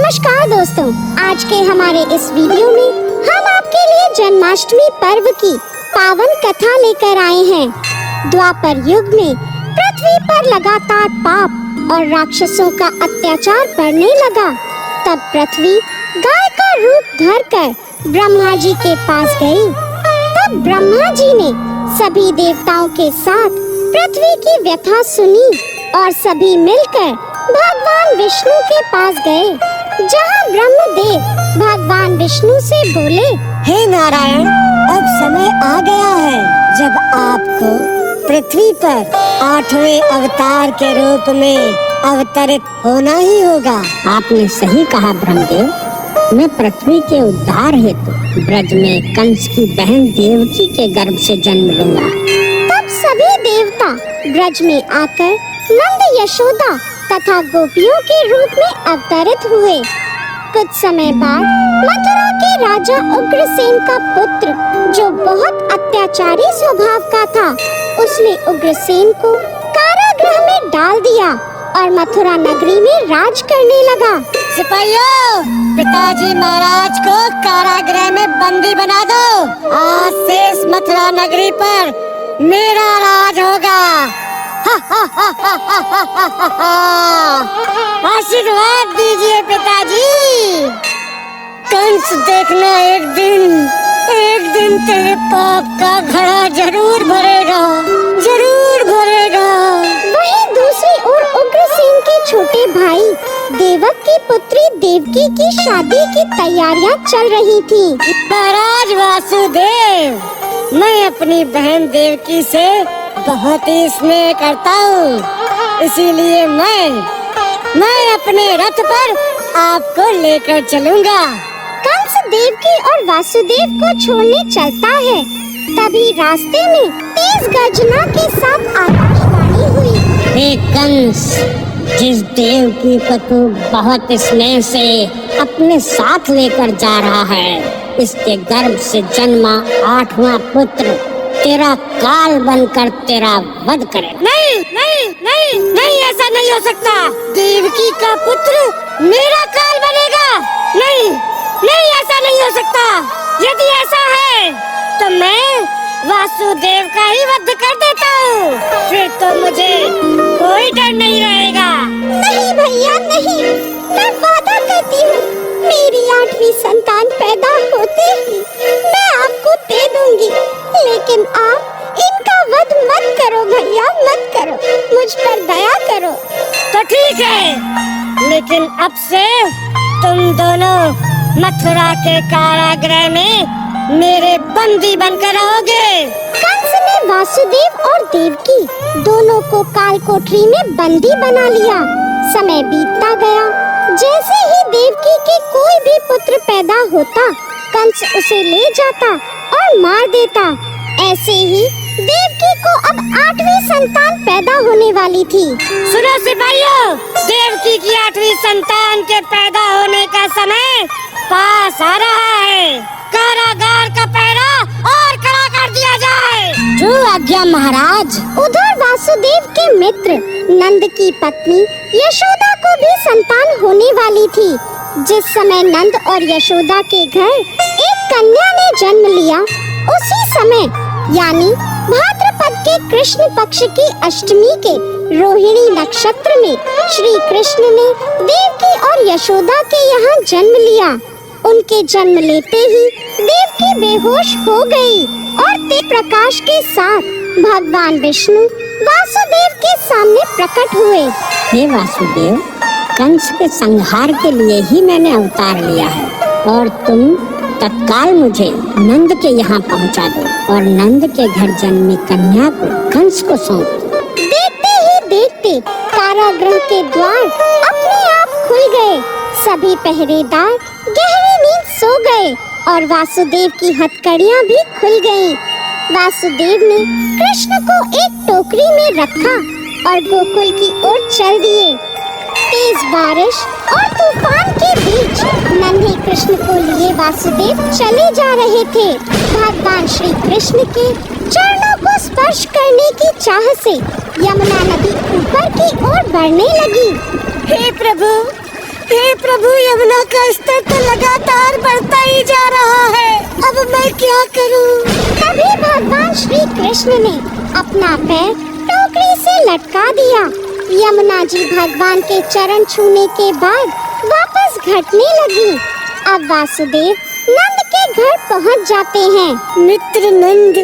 नमस्कार दोस्तों, आज के हमारे इस वीडियो में हम आपके लिए जन्माष्टमी पर्व की पावन कथा लेकर आए हैं। द्वापर युग में पृथ्वी पर लगातार पाप और राक्षसों का अत्याचार बढ़ने लगा। तब पृथ्वी गाय का रूप धरकर ब्रह्मा जी के पास गई। तब ब्रह्मा जी ने सभी देवताओं के साथ पृथ्वी की व्यथा सुनी और सभी मिलकर भगवान विष्णु के पास गए, जहाँ ब्रह्मदेव भगवान विष्णु से बोले, हे नारायण, अब समय आ गया है जब आपको पृथ्वी पर 8वें अवतार के रूप में अवतरित होना ही होगा। आपने सही कहा ब्रह्मदेव, मैं पृथ्वी के उद्धार हेतु ब्रज में कंस की बहन देवकी के गर्भ से जन्म लूंगा। तब सभी देवता ब्रज में आकर नंद, यशोदा तथा गोपियों के रूप में अवतरित हुए। कुछ समय बाद मथुरा के राजा उग्रसेन का पुत्र, जो बहुत अत्याचारी स्वभाव का था, उसने उग्रसेन को कारागृह में डाल दिया और मथुरा नगरी में राज करने लगा। सिपाहियों, पिताजी महाराज को कारागृह में बंदी बना दो। आज से इस मथुरा नगरी पर मेरा राज होगा। आशीर्वाद दीजिए पिताजी। कंस, देखना एक दिन तेरे पाप का घड़ा जरूर भरेगा, जरूर भरेगा। वहीं दूसरी ओर उग्रसेन के छोटे भाई देवक की पुत्री देवकी की शादी की तैयारियां चल रही थी। महाराज वासुदेव, मैं अपनी बहन देवकी से बहुत ही स्नेह करता हूँ, इसीलिए मैं अपने रथ पर आपको लेकर चलूँगा। कंस देवकी और वासुदेव को छोड़ने चलता है। तभी रास्ते में तेज गर्जना के साथ आकाशवाणी हुई। हे कंस, जिस देवकी को तू बहुत स्नेह से अपने साथ लेकर जा रहा है, इसके गर्भ से जन्मा 8वां पुत्र तेरा काल बनकर तेरा वध करे। नहीं, ऐसा नहीं हो सकता। देवकी का पुत्र मेरा काल बनेगा। नहीं, ऐसा नहीं हो सकता। यदि ऐसा है तो मैं वासुदेव का ही वध कर देता हूँ, फिर तो मुझे कोई डर नहीं रहेगा। नहीं भैया नहीं, मैं वादा करती हूँ, मेरी 8वीं संतान पैदा होते ही मैं आपको दे दूंगी, लेकिन आप इनका वध मत करो भैया, मत करो, मुझ पर दया करो। तो ठीक है, लेकिन अब से तुम दोनों मथुरा के कारागृह में मेरे बंदी बनकर रहोगे। कंस ने वासुदेव और देवकी दोनों को काल कोठरी में बंदी बना लिया। समय बीतता गया। जैसे ही देवकी के कोई भी पुत्र पैदा होता, कंस उसे ले जाता और मार देता। ऐसे ही देवकी को अब 8वीं संतान पैदा होने वाली थी। सुनो सिपाहियों, देवकी की 8वीं संतान के पैदा होने का समय पास आ रहा है। कारागार का पहरा और कड़ा कर दिया जाए। जो आज्ञा महाराज। उधर वासुदेव के मित्र नंद की पत्नी यशोदा को भी संतान होने वाली थी। जिस समय नंद और यशोदा के घर एक कन्या ने जन्म लिया, उसी समय यानी भाद्रपद के कृष्ण पक्ष की अष्टमी के रोहिणी नक्षत्र में श्री कृष्ण ने देवकी और यशोदा के यहाँ जन्म लिया। उनके जन्म लेते ही देवकी बेहोश हो गई और तेज प्रकाश के साथ भगवान विष्णु वासुदेव के सामने प्रकट हुए। हे वासुदेव, कंस के संहार के लिए ही मैंने अवतार लिया है और तुम तत्काल मुझे नंद के यहाँ पहुँचा दो और नंद के घर जन्मी कन्या को कंस को सौंप। देखते ही देखते कारागृह के द्वार अपने आप खुल गए। सभी पहरेदार गहरी नींद सो गए और वासुदेव की हथकड़ियाँ भी खुल गईं। वासुदेव ने कृष्ण को एक टोकरी में रखा और गोकुल की ओर चल दिए। तेज बारिश और तूफान के बीच नन्हे कृष्ण को लिए वासुदेव चले जा रहे थे। भगवान श्री कृष्ण के चरणों को स्पर्श करने की चाह से यमुना नदी ऊपर की ओर बढ़ने लगी। हे प्रभु, हे प्रभु, यमुना का स्तर तो लगातार बढ़ता ही जा रहा है। अब मैं क्या करूं? तभी भगवान श्री कृष्ण ने अपना पैर टोकरी से लटका दिया। यमुना जी भगवान के चरण छूने के बाद वापस घटने लगी। अब वासुदेव नंद के घर पहुंच जाते हैं। मित्र नंद,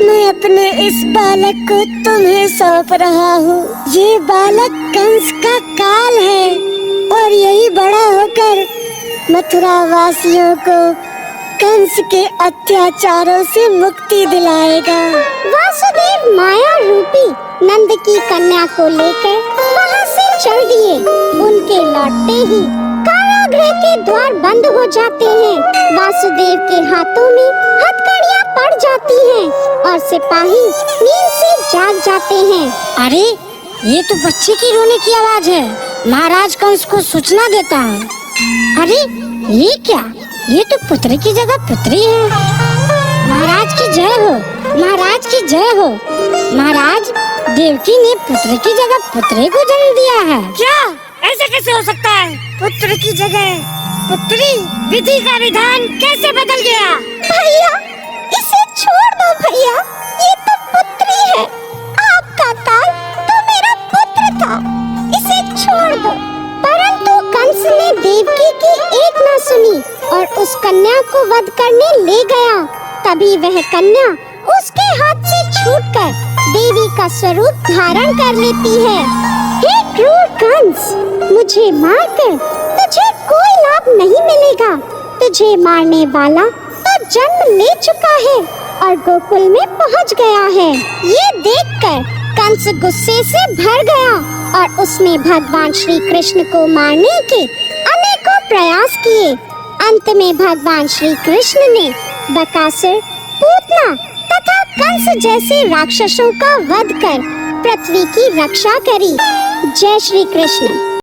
मैं अपने इस बालक को तुम्हें सौंप रहा हूँ। ये बालक कंस का काल है और यही बड़ा होकर मथुरा वासियों को कंस के अत्याचारों से मुक्ति दिलाएगा। वासुदेव माया रूपी नंद की कन्या को लेकर वहाँ से चल दिए। उनके लौटते ही कारागृह के द्वार बंद हो जाते हैं। वासुदेव के हाथों में हथकड़ियाँ पड़ जाती हैं और सिपाही नींद से जाग जाते हैं। अरे, ये तो बच्चे की रोने की आवाज है। महाराज कंस को सूचना देता है। अरे, ये क्या? ये तो पुत्र की जगह पुत्री है। महाराज की जय हो, महाराज की जय हो। महाराज, देवकी ने पुत्र की जगह पुत्री को जन्म दिया है। क्या? ऐसे कैसे हो सकता है? पुत्र की जगह पुत्री? विधि का विधान कैसे बदल गया? भैया, इसे छोड़ दो भैया, ये तो पुत्री है। आपका काल तो मेरा पुत्र था, इसे छोड़ दो। परंतु कंस ने देवकी की एक न सुनी और उस कन्या को वध करने ले गया। तभी वह कन्या उसके हाथ से छूटकर देवी का स्वरूप धारण कर लेती है। हे क्रूर कंस, मुझे मारकर तुझे कोई लाभ नहीं मिलेगा। तुझे मारने वाला तो जन्म ले चुका है और गोकुल में पहुंच गया है। ये देखकर कंस गुस्से से भर गया और उसने भगवान श्री कृष्ण को मारने के अनेकों प्रयास किए। अंत में भगवान श्री कृष्ण ने बकासुर, पूतना तथा कंस जैसे राक्षसों का वध कर पृथ्वी की रक्षा करी। जय श्री कृष्ण।